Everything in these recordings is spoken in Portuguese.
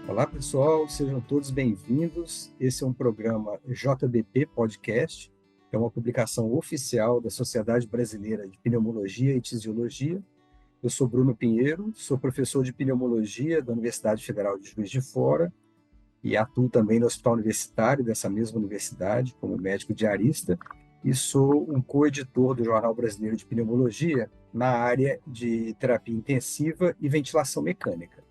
Olá, pessoal, sejam todos bem-vindos. Esse é um programa JBP Podcast, que é uma publicação oficial da Sociedade Brasileira de Pneumologia e Tisiologia. Eu sou Bruno Pinheiro, sou professor de pneumologia da Universidade Federal de Juiz de Fora e atuo também no hospital universitário dessa mesma universidade como médico diarista e sou um co-editor do Jornal Brasileiro de Pneumologia na área de terapia intensiva e ventilação mecânica.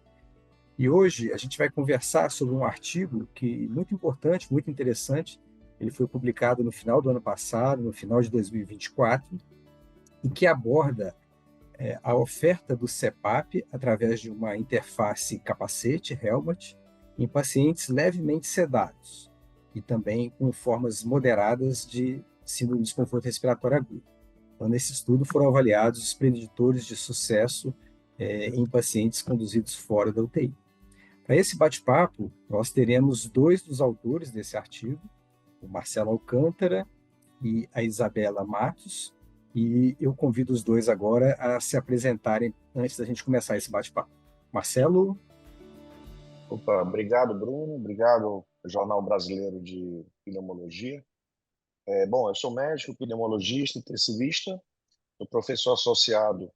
E hoje a gente vai conversar sobre um artigo que muito importante, muito interessante. Ele foi publicado no final do ano passado, no final de 2024, e que aborda a oferta do CPAP através de uma interface capacete-helmet em pacientes levemente sedados e também com formas moderadas de síndrome de desconforto respiratório agudo. Então, nesse estudo foram avaliados os preditores de sucesso em pacientes conduzidos fora da UTI. Para esse bate-papo, nós teremos dois dos autores desse artigo, o Marcelo Alcântara e a Isabela Matos, e eu convido os dois agora a se apresentarem antes da gente começar esse bate-papo. Marcelo? Opa, obrigado, Bruno. Obrigado, Jornal Brasileiro de Pneumologia. Bom, eu sou médico, pneumologista, intensivista, sou professor associado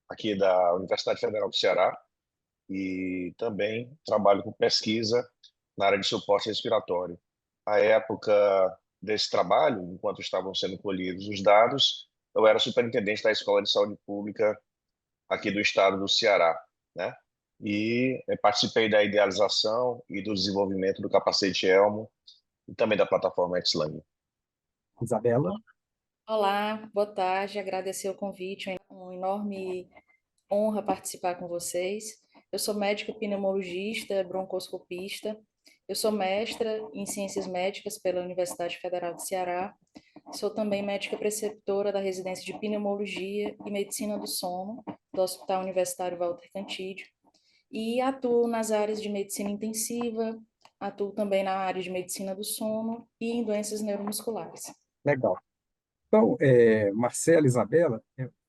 aqui da Universidade Federal do Ceará e também trabalho com pesquisa na área de suporte respiratório. À época desse trabalho, enquanto estavam sendo colhidos os dados, eu era superintendente da Escola de Saúde Pública aqui do estado do Ceará, né? E participei da idealização e do desenvolvimento do capacete Elmo e também da plataforma Xlang. Isabela? Olá, boa tarde. Agradecer o convite, é uma enorme honra participar com vocês. Eu sou médica pneumologista, broncoscopista. Eu sou mestra em Ciências Médicas pela Universidade Federal do Ceará. Sou também médica preceptora da residência de Pneumologia e Medicina do Sono do Hospital Universitário Walter Cantídio. E atuo nas áreas de medicina intensiva, atuo também na área de medicina do sono e em doenças neuromusculares. Legal. Então, Marcelo e Isabela,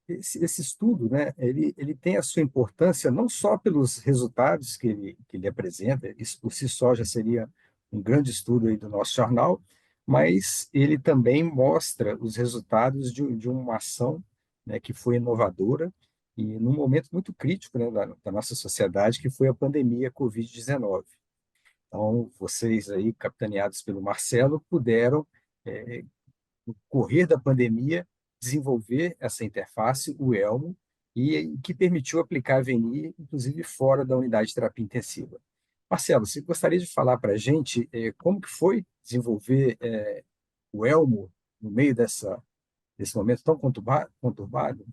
esse estudo, né, ele tem a sua importância não só pelos resultados que ele apresenta, isso por si só já seria um grande estudo aí do nosso jornal, mas ele também mostra os resultados de uma ação, né, que foi inovadora e num momento muito crítico, né, da nossa sociedade, que foi a pandemia Covid-19. Então, vocês aí, capitaneados pelo Marcelo, puderam é, no correr da pandemia, desenvolver essa interface, o Elmo, e que permitiu aplicar a VNI, inclusive fora da unidade de terapia intensiva. Marcelo, você gostaria de falar para a gente como que foi desenvolver o Elmo no meio desse momento tão conturbado?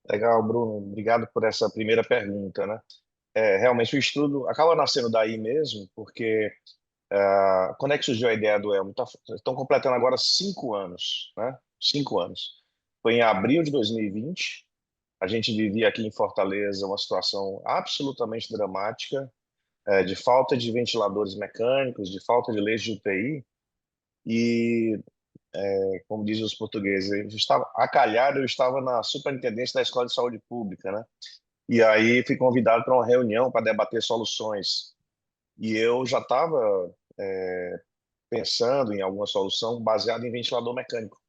Legal, Bruno. Obrigado por essa primeira pergunta, né? Realmente o estudo acaba nascendo daí mesmo, porque quando é que surgiu a ideia do Elmo? Estão completando agora 5 anos, né? 5 anos. Foi em abril de 2020. A gente vivia aqui em Fortaleza uma situação absolutamente dramática, de falta de ventiladores mecânicos, de falta de leitos de UTI, e, como dizem os portugueses, eu estava acalhado, eu estava na superintendência da Escola de Saúde Pública, né? E aí fui convidado para uma reunião para debater soluções. E eu já estava pensando em alguma solução baseada em ventilador mecânico.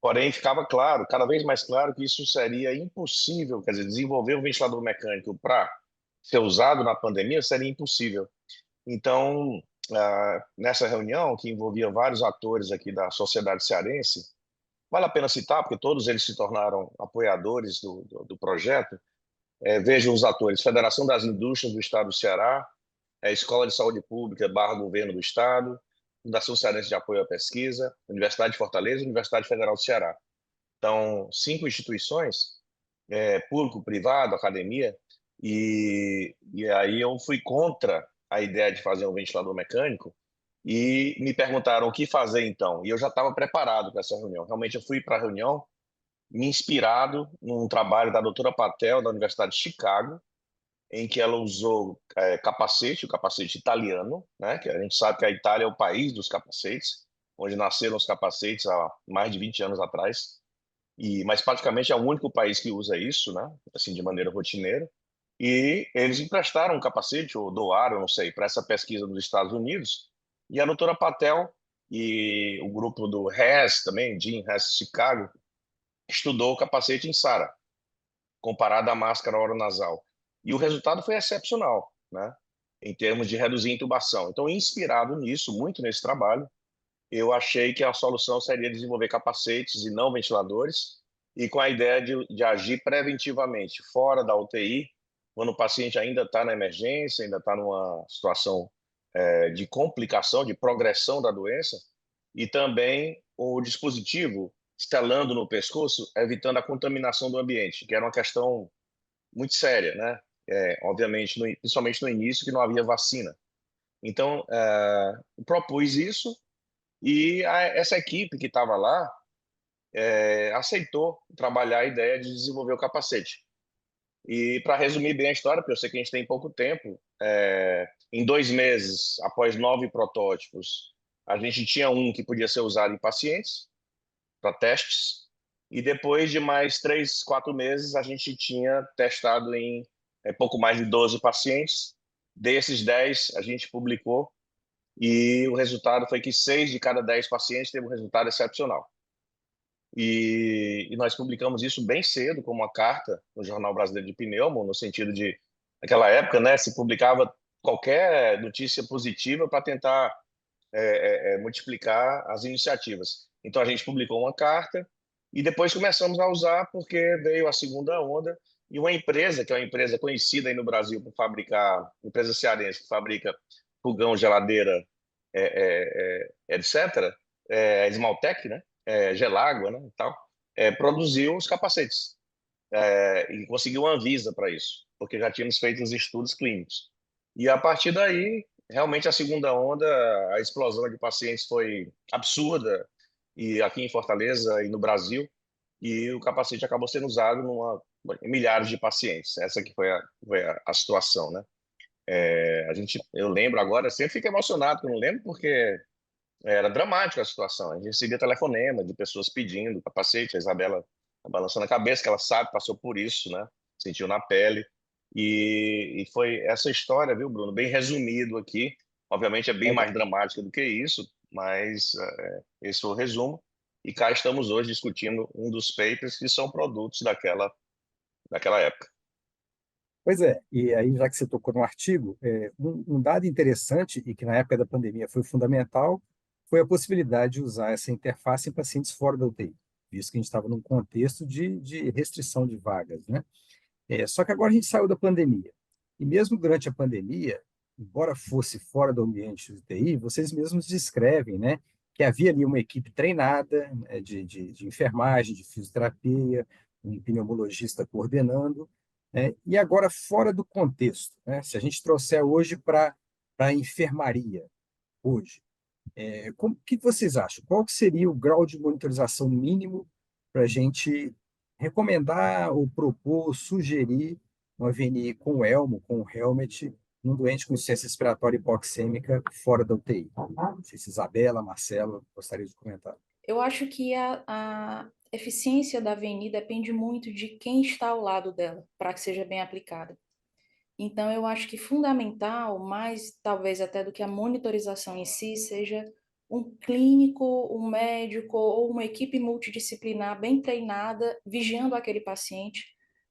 Porém, ficava claro, cada vez mais claro, que isso seria impossível, quer dizer, desenvolver um ventilador mecânico para ser usado na pandemia seria impossível. Então, nessa reunião, que envolvia vários atores aqui da sociedade cearense, vale a pena citar, porque todos eles se tornaram apoiadores do projeto. Vejam os atores: Federação das Indústrias do Estado do Ceará, Escola de Saúde Pública / Governo do Estado, Fundação Cearense de Apoio à Pesquisa, Universidade de Fortaleza e Universidade Federal do Ceará. Então, 5 instituições, público, privado, academia, e aí eu fui contra a ideia de fazer um ventilador mecânico e me perguntaram o que fazer então. E eu já estava preparado para essa reunião. Realmente eu fui para a reunião me inspirado num trabalho da doutora Patel, da Universidade de Chicago, em que ela usou capacete, o capacete italiano, né, que a gente sabe que a Itália é o país dos capacetes, onde nasceram os capacetes há mais de 20 anos atrás. mas praticamente é o único país que usa isso, né? Assim, de maneira rotineira. E eles emprestaram um capacete, ou doaram, não sei, para essa pesquisa dos Estados Unidos. E a doutora Patel e o grupo do Hess também, Jim Hess Chicago, estudou o capacete em SARA, comparado à máscara oronasal. E o resultado foi excepcional, né? Em termos de reduzir a intubação. Então, inspirado nisso, muito nesse trabalho, eu achei que a solução seria desenvolver capacetes e não ventiladores, e com a ideia de agir preventivamente, fora da UTI, quando o paciente ainda está na emergência, ainda está numa situação de complicação, de progressão da doença, e também o dispositivo estelando no pescoço, evitando a contaminação do ambiente, que era uma questão muito séria, né? Obviamente, principalmente no início, que não havia vacina. Então, propus isso e essa equipe que estava lá aceitou trabalhar a ideia de desenvolver o capacete. E para resumir bem a história, porque eu sei que a gente tem pouco tempo, em 2 meses, após 9 protótipos, a gente tinha um que podia ser usado em pacientes para testes, e depois de mais 3, 4 meses, a gente tinha testado em pouco mais de 12 pacientes. Desses 10, a gente publicou, e o resultado foi que 6 de cada 10 pacientes teve um resultado excepcional. E nós publicamos isso bem cedo, como uma carta no Jornal Brasileiro de Pneumo, no sentido de, naquela época, né, se publicava qualquer notícia positiva para tentar multiplicar as iniciativas. Então, a gente publicou uma carta e depois começamos a usar porque veio a segunda onda e uma empresa, que é uma empresa conhecida aí no Brasil por fabricar, empresa cearense que fabrica fogão, geladeira, etc., a Esmaltec, né? Gelágua, né? E tal, produziu os capacetes e conseguiu uma Anvisa para isso, porque já tínhamos feito os estudos clínicos. E a partir daí, realmente a segunda onda, a explosão de pacientes foi absurda, e aqui em Fortaleza e no Brasil, e o capacete acabou sendo usado em milhares de pacientes. Essa que foi a situação, né? Eu lembro agora, sempre fico emocionado quando lembro, porque era dramática a situação. A gente recebia telefonema de pessoas pedindo capacete, a Isabela tá balançando a cabeça, que ela sabe, passou por isso, né? Sentiu na pele. E foi essa história, viu, Bruno? Bem resumido aqui. Obviamente é bem mais dramática do que isso, mas esse foi o resumo. E cá estamos hoje discutindo um dos papers que são produtos daquela época. Pois é, e aí, já que você tocou no artigo, um dado interessante e que na época da pandemia foi fundamental foi a possibilidade de usar essa interface em pacientes fora da UTI, visto que a gente estava num contexto de restrição de vagas, né? Só que agora a gente saiu da pandemia. E mesmo durante a pandemia, embora fosse fora do ambiente de UTI, vocês mesmos descrevem, né, que havia ali uma equipe treinada, né, de enfermagem, de fisioterapia, um pneumologista coordenando, né, e agora fora do contexto, né, se a gente trouxer hoje para a enfermaria, hoje, o que vocês acham? Qual que seria o grau de monitorização mínimo para a gente recomendar ou propor, sugerir uma VNI com elmo, com helmet, num doente com insuficiência respiratória hipoxêmica fora da UTI? Não sei se Isabela, Marcela, gostaria de comentar. Eu acho que a eficiência da VNI depende muito de quem está ao lado dela, para que seja bem aplicada. Então, eu acho que fundamental, mais talvez até do que a monitorização em si, seja um clínico, um médico ou uma equipe multidisciplinar bem treinada, vigiando aquele paciente,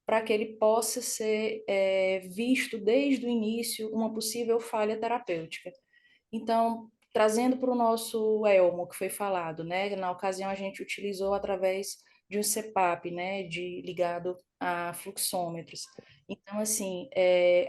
para que ele possa ser visto desde o início uma possível falha terapêutica. Então, trazendo para o nosso ELMO, que foi falado, né? Na ocasião, a gente utilizou através de um CPAP, né? Ligado a fluxômetros. Então, assim,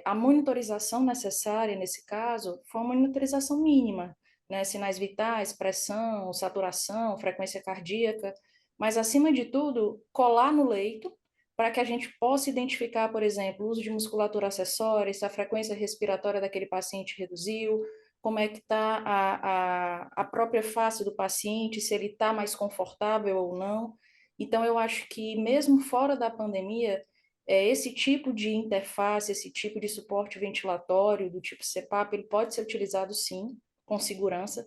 a monitorização necessária nesse caso foi uma monitorização mínima, né? Sinais vitais, pressão, saturação, frequência cardíaca, mas, acima de tudo, colar no leito para que a gente possa identificar, por exemplo, o uso de musculatura acessória, se a frequência respiratória daquele paciente reduziu, como é que está a própria face do paciente, se ele está mais confortável ou não. Então, eu acho que mesmo fora da pandemia, esse tipo de interface, esse tipo de suporte ventilatório do tipo CPAP, ele pode ser utilizado sim, com segurança,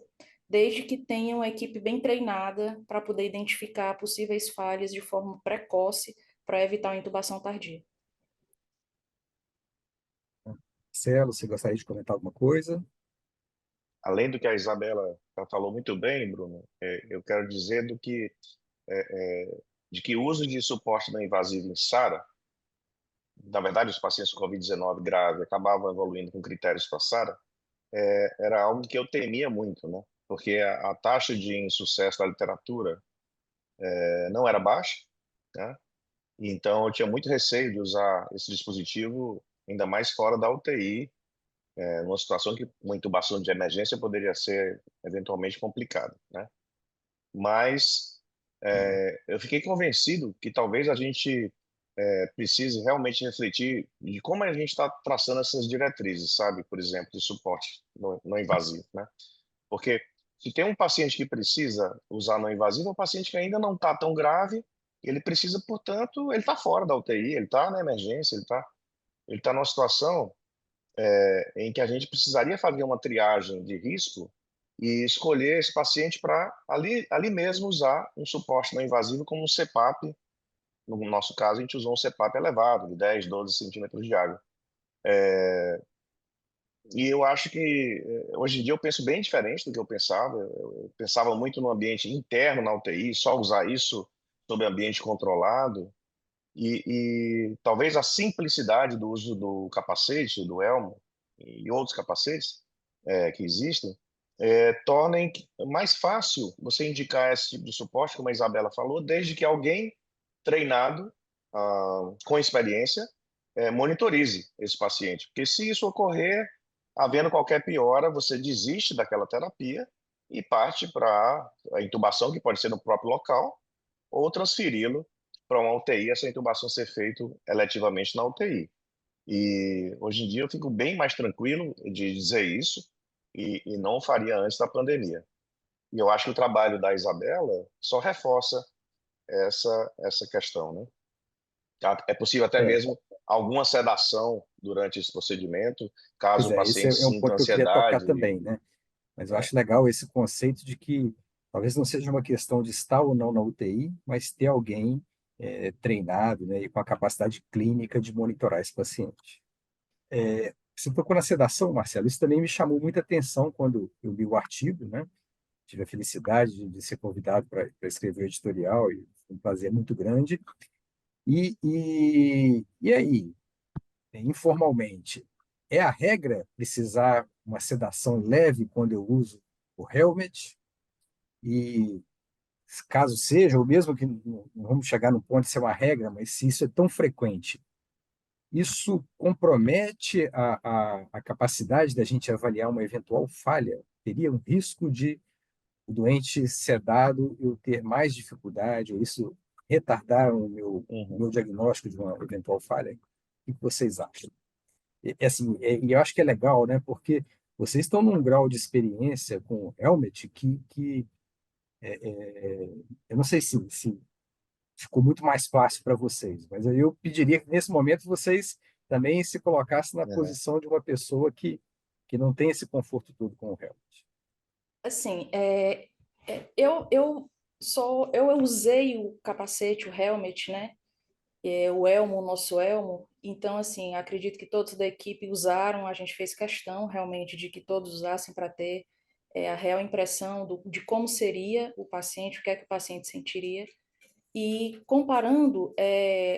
desde que tenha uma equipe bem treinada para poder identificar possíveis falhas de forma precoce para evitar uma intubação tardia. Marcelo, você gostaria de comentar alguma coisa? Além do que a Isabela já falou muito bem, Bruno, eu quero dizer de que o uso de suporte não invasivo em SARA, na verdade, os pacientes com Covid-19 grave acabavam evoluindo com critérios para SARA, era algo que eu temia muito, né? Porque a taxa de insucesso da literatura não era baixa, né? Então, eu tinha muito receio de usar esse dispositivo, ainda mais fora da UTI, numa situação que uma intubação de emergência poderia ser eventualmente complicada, né? Mas eu fiquei convencido que talvez a gente precise realmente refletir de como a gente está traçando essas diretrizes, sabe? Por exemplo, de suporte não invasivo, né? Porque se tem um paciente que precisa usar não invasivo, é um paciente que ainda não está tão grave, ele precisa, portanto, ele está fora da UTI, ele está na emergência, ele tá numa situação em que a gente precisaria fazer uma triagem de risco e escolher esse paciente para ali mesmo usar um suporte não invasivo como um CPAP. No nosso caso, a gente usou um CPAP elevado, de 10, 12 centímetros de água. E eu acho que hoje em dia eu penso bem diferente do que eu pensava. Eu pensava muito no ambiente interno na UTI, só usar isso sob ambiente controlado. E talvez a simplicidade do uso do capacete, do elmo e outros capacetes que existem, tornem mais fácil você indicar esse tipo de suporte, como a Isabela falou, desde que alguém treinado, com experiência, monitorize esse paciente. Porque se isso ocorrer, havendo qualquer piora, você desiste daquela terapia e parte para a intubação, que pode ser no próprio local, ou transferi-lo para uma UTI, essa intubação ser feita eletivamente na UTI. E hoje em dia eu fico bem mais tranquilo de dizer isso e não faria antes da pandemia. E eu acho que o trabalho da Isabela só reforça essa questão, né? É possível até É, mesmo alguma sedação durante esse procedimento, pois caso o é, esse paciente é um sinta ponto que eu queria tocar ansiedade. também, né? Mas eu É, acho legal esse conceito de que talvez não seja uma questão de estar ou não na UTI, mas ter alguém treinado, né, e com a capacidade clínica de monitorar esse paciente. Você tocou na sedação, Marcelo, isso também me chamou muita atenção quando eu li o artigo, né? Tive a felicidade de ser convidado para escrever o editorial e foi um prazer muito grande. E aí, informalmente, é a regra precisar uma sedação leve quando eu uso o helmet? E caso seja, ou mesmo que não vamos chegar no ponto de ser uma regra, mas se isso é tão frequente, isso compromete a capacidade da gente avaliar uma eventual falha? Teria um risco de o doente sedado eu ter mais dificuldade, ou isso retardar o uhum, meu diagnóstico de uma eventual falha? O que vocês acham? Assim, e eu acho que é legal, né? Porque vocês estão num grau de experiência com o Helmet que eu não sei se ficou muito mais fácil para vocês, mas aí eu pediria que nesse momento vocês também se colocassem na uhum, posição de uma pessoa que não tem esse conforto todo com o Helmet. Assim, eu usei o capacete, o helmet, né? O elmo, o nosso elmo. Então, assim, acredito que todos da equipe usaram, a gente fez questão realmente de que todos usassem para ter a real impressão de como seria o paciente, o que é que o paciente sentiria. E comparando,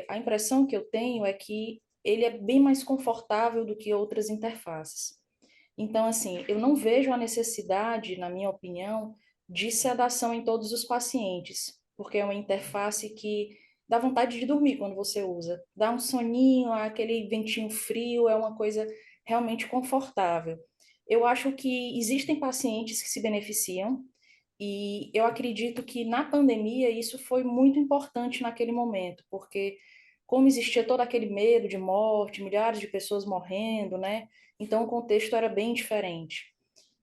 a impressão que eu tenho é que ele é bem mais confortável do que outras interfaces. Então, assim, eu não vejo a necessidade, na minha opinião, de sedação em todos os pacientes, porque é uma interface que dá vontade de dormir quando você usa. Dá um soninho, aquele ventinho frio, é uma coisa realmente confortável. Eu acho que existem pacientes que se beneficiam, e eu acredito que na pandemia isso foi muito importante naquele momento, porque como existia todo aquele medo de morte, milhares de pessoas morrendo, né? Então o contexto era bem diferente.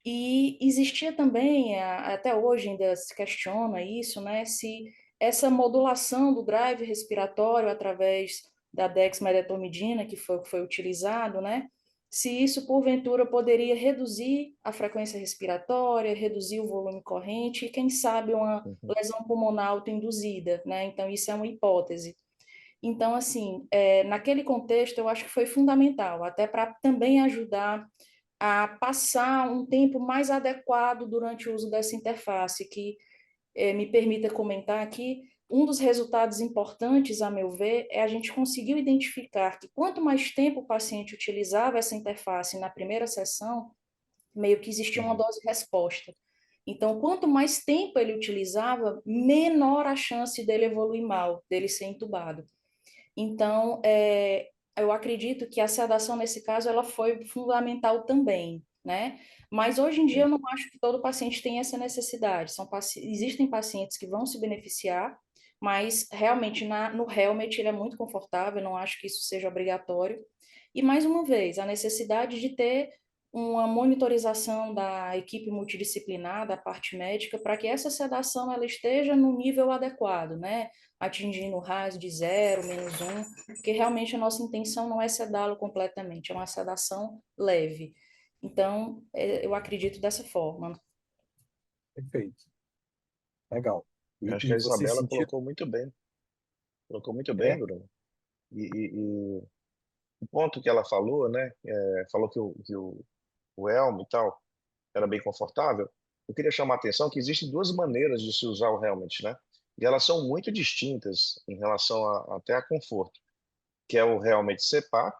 E existia também, até hoje ainda se questiona isso, né? Se essa modulação do drive respiratório através da dexmedetomidina, que foi o que foi utilizado, né? se isso, porventura, poderia reduzir a frequência respiratória, reduzir o volume corrente e, quem sabe, uma Uhum. lesão pulmonar autoinduzida, né? Então, isso é uma hipótese. Então, assim, naquele contexto, eu acho que foi fundamental, até para também ajudar a passar um tempo mais adequado durante o uso dessa interface, que me permita comentar aqui, um dos resultados importantes, a meu ver, é a gente conseguiu identificar que quanto mais tempo o paciente utilizava essa interface na primeira sessão, meio que existia uma Uhum. dose-resposta. Então, quanto mais tempo ele utilizava, menor a chance dele evoluir mal, dele ser entubado. Então, eu acredito que a sedação, nesse caso, ela foi fundamental também, né? Mas hoje em dia eu Sim. não acho que todo paciente tem essa necessidade. Existem pacientes que vão se beneficiar, mas realmente no Helmet ele é muito confortável, eu não acho que isso seja obrigatório. E mais uma vez, a necessidade de ter uma monitorização da equipe multidisciplinar, da parte médica, para que essa sedação ela esteja no nível adequado, né? Atingindo o RAS de 0, -1, porque realmente a nossa intenção não é sedá-lo completamente, é uma sedação leve. Então, eu acredito dessa forma. Perfeito. Legal. Eu E, acho que e a vocês Isabela sentiram... colocou muito bem, É, Bruno. E o ponto que ela falou, né, falou o helm e tal era bem confortável. Eu queria chamar a atenção que existem duas maneiras de se usar o helmet, né? E elas são muito distintas em relação até a conforto, que é o helmet CPAP,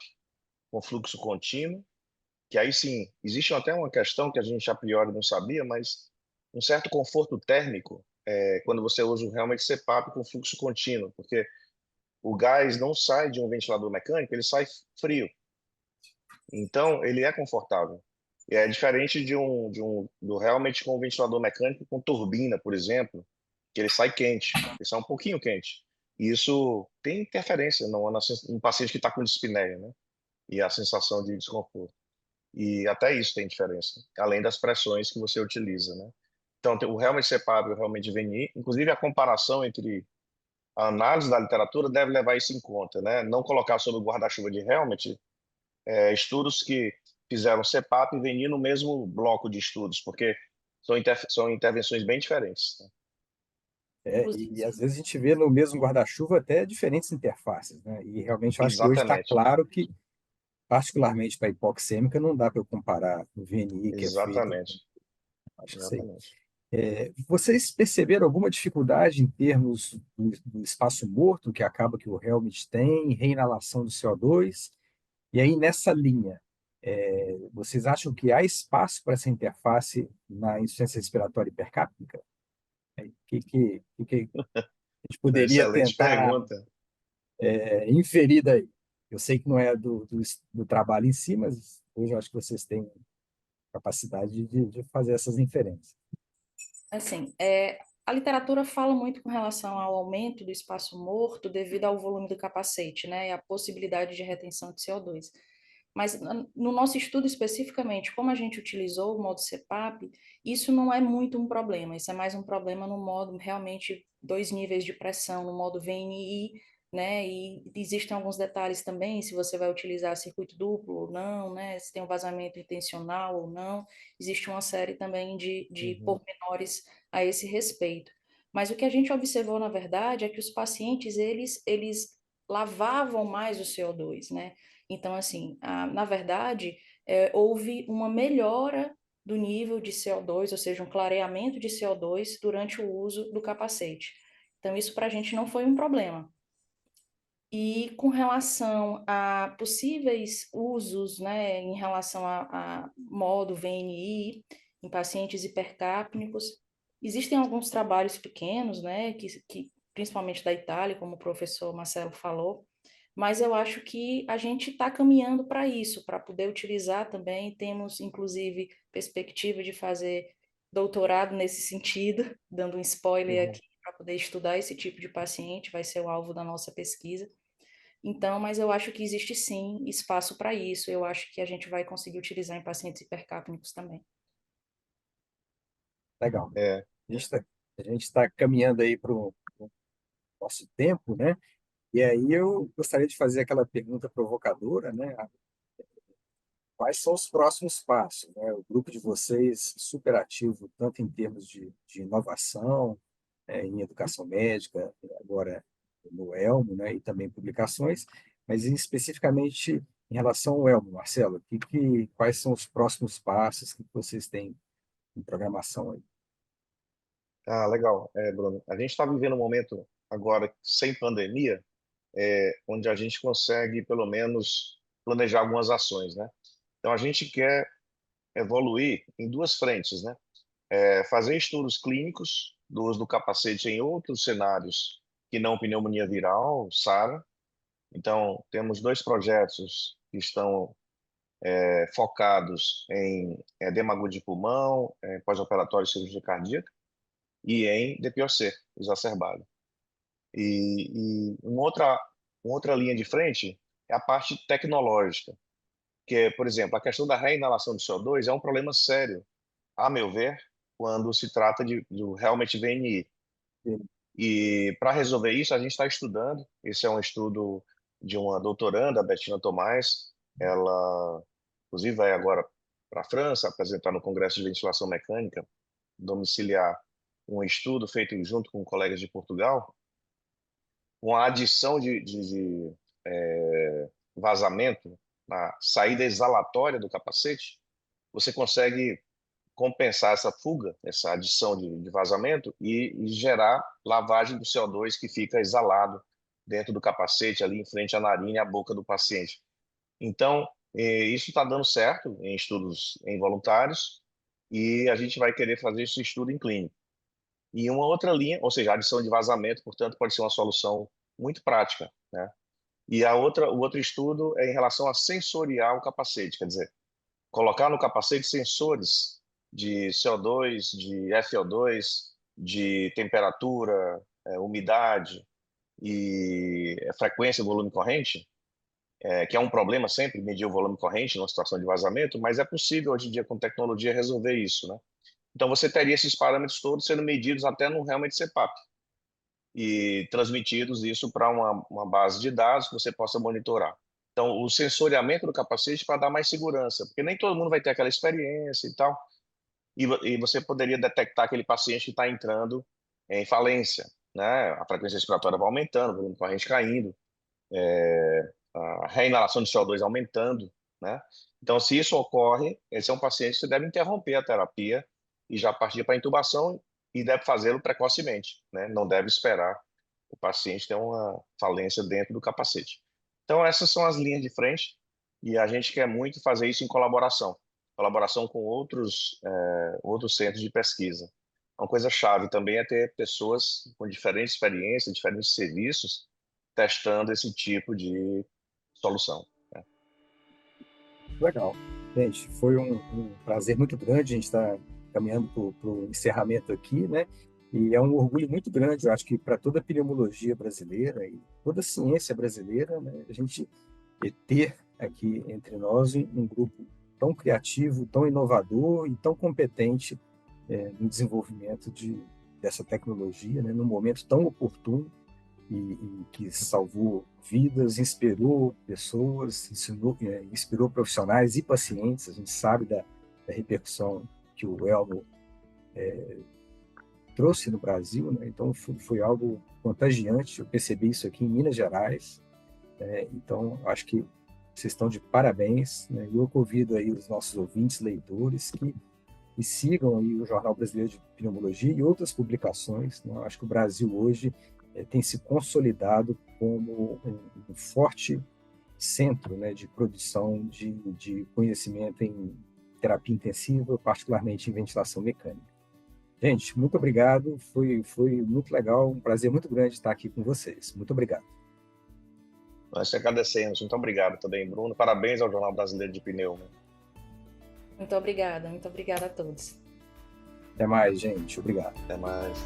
com fluxo contínuo, que aí sim, existe até uma questão que a gente a priori não sabia, mas um certo conforto térmico quando você usa o helmet CPAP com fluxo contínuo, porque o gás não sai de um ventilador mecânico, ele sai frio. Então, ele é confortável. E é diferente do helmet com ventilador mecânico com turbina, por exemplo, que ele sai quente, ele sai um pouquinho quente. E isso tem interferência no paciente que está com dispneia, né? E a sensação de desconforto. E até isso tem diferença, além das pressões que você utiliza, né? Então, o helmet CPAP e o helmet VNI, inclusive a comparação entre a análise da literatura deve levar isso em conta, né? Não colocar sob o guarda-chuva de helmet estudos que fizeram CPAP e VNI no mesmo bloco de estudos, porque são intervenções bem diferentes. Né? Inclusive, e às vezes a gente vê no mesmo guarda-chuva até diferentes interfaces, né? E realmente eu acho que hoje está Exatamente, claro que, particularmente para hipoxêmica, não dá para eu comparar o VNI que é feito. exatamente, Acho que sei. exatamente. Vocês perceberam alguma dificuldade em termos do espaço morto que acaba que o Helmut tem, reinalação do CO2? E aí, nessa linha, vocês acham que há espaço para essa interface na insuficiência respiratória hipercápnica? O que a gente poderia Excelente tentar pergunta. inferir daí? Eu sei que não é do trabalho em si, mas hoje eu acho que vocês têm capacidade de fazer essas inferências. assim, a literatura fala muito com relação ao aumento do espaço morto devido ao volume do capacete, né, e a possibilidade de retenção de CO2. Mas no nosso estudo especificamente, como a gente utilizou o modo CPAP, isso não é muito um problema, isso é mais um problema no modo realmente 2 níveis de pressão, no modo VNI, né? E existem alguns detalhes também, se você vai utilizar circuito duplo ou não, né? Se tem um vazamento intencional ou não, existe uma série também de Uhum, pormenores a esse respeito. Mas o que a gente observou, na verdade, é que os pacientes, eles lavavam mais o CO2, né? Então, assim, na verdade, houve uma melhora do nível de CO2, ou seja, um clareamento de CO2 durante o uso do capacete. Então, isso para a gente não foi um problema. E com relação a possíveis usos, né, em relação a modo VNI em pacientes hipercápnicos, existem alguns trabalhos pequenos, né, que principalmente da Itália, como o professor Marcelo falou, mas eu acho que a gente está caminhando para isso, para poder utilizar também. Temos, inclusive, perspectiva de fazer doutorado nesse sentido, dando um spoiler uhum. aqui, para poder estudar esse tipo de paciente, vai ser o alvo da nossa pesquisa. Então, mas eu acho que existe sim espaço para isso. Eu acho que a gente vai conseguir utilizar em pacientes hipercápnicos também. Legal. É, A gente está caminhando aí para o nosso tempo, né? E aí eu gostaria de fazer aquela pergunta provocadora, né? quais são os próximos passos, né? O grupo de vocês super ativo, tanto em termos de inovação, em educação médica, agora no Elmo, né? E também publicações, mas especificamente em relação ao Elmo, Marcelo, quais são os próximos passos que vocês têm em programação aí? Ah, legal, Bruno. A gente está vivendo um momento agora sem pandemia, onde a gente consegue, pelo menos, planejar algumas ações, né? Então, a gente quer evoluir em duas frentes, né? Fazer estudos clínicos do uso do capacete em outros cenários que não pneumonia viral, SARA. Então, temos dois projetos que estão focados em edema agudo de pulmão, pós-operatório de cirurgia cardíaca e em DPOC exacerbado. E uma outra linha de frente é a parte tecnológica, que é, por exemplo, a questão da reinalação de CO2 é um problema sério, a meu ver, quando se trata do realmente VNI. E para resolver isso, a gente está estudando. Esse é um estudo de uma doutoranda, a Bettina Tomás. Ela, inclusive, vai agora para a França apresentar no Congresso de Ventilação Mecânica domiciliar um estudo feito junto com colegas de Portugal, com a adição vazamento na saída exalatória do capacete. Você consegue compensar essa fuga, essa adição de vazamento e gerar lavagem do CO2 que fica exalado dentro do capacete, ali em frente à narina e à boca do paciente. Então, isso está dando certo em estudos em voluntários e a gente vai querer fazer esse estudo em clínico. E uma outra linha, ou seja, a adição de vazamento, portanto, pode ser uma solução muito prática, né? E o outro estudo é em relação a sensoriar o capacete, quer dizer, colocar no capacete sensores de CO2, de FO2, de temperatura, umidade e frequência, volume corrente, que é um problema sempre medir o volume corrente numa situação de vazamento, mas é possível hoje em dia com tecnologia resolver isso, né? Então você teria esses parâmetros todos sendo medidos até no helmet CPAP e transmitidos isso para uma base de dados que você possa monitorar. Então, o sensoriamento do capacete para dar mais segurança, porque nem todo mundo vai ter aquela experiência e tal, e você poderia detectar aquele paciente que está entrando em falência, né? A frequência respiratória vai aumentando, o volume corrente caindo, a reinalação de CO2 aumentando, né? Então, se isso ocorre, esse é um paciente que você deve interromper a terapia e já partir para a intubação e deve fazê-lo precocemente, né? Não deve esperar o paciente ter uma falência dentro do capacete. Então, essas são as linhas de frente e a gente quer muito fazer isso em colaboração com outros centros de pesquisa. Uma coisa chave também é ter pessoas com diferentes experiências, diferentes serviços, testando esse tipo de solução, né? Legal. Gente, foi um prazer muito grande. A gente está caminhando para o encerramento aqui, né? E é um orgulho muito grande, eu acho que para toda a pneumologia brasileira e toda a ciência brasileira, né? A gente ter aqui entre nós um grupo tão criativo, tão inovador e tão competente no desenvolvimento dessa tecnologia, né? Num momento tão oportuno e que salvou vidas, inspirou pessoas, inspirou profissionais e pacientes. A gente sabe da repercussão que o Elmo trouxe no Brasil, né? Então foi algo contagiante. Eu percebi isso aqui em Minas Gerais, né? Então acho que vocês estão de parabéns, né? E eu convido aí os nossos ouvintes, leitores, que sigam aí o Jornal Brasileiro de Pneumologia e outras publicações, né? Eu acho que o Brasil hoje tem se consolidado como um forte centro, né, de produção de conhecimento em terapia intensiva, particularmente em ventilação mecânica. Gente, muito obrigado, foi muito legal, um prazer muito grande estar aqui com vocês. Muito obrigado. Nós te agradecemos. Muito obrigado também, Bruno. Parabéns ao Jornal Brasileiro de Pneu. Muito obrigada a todos. Até mais, gente. Obrigado. Até mais.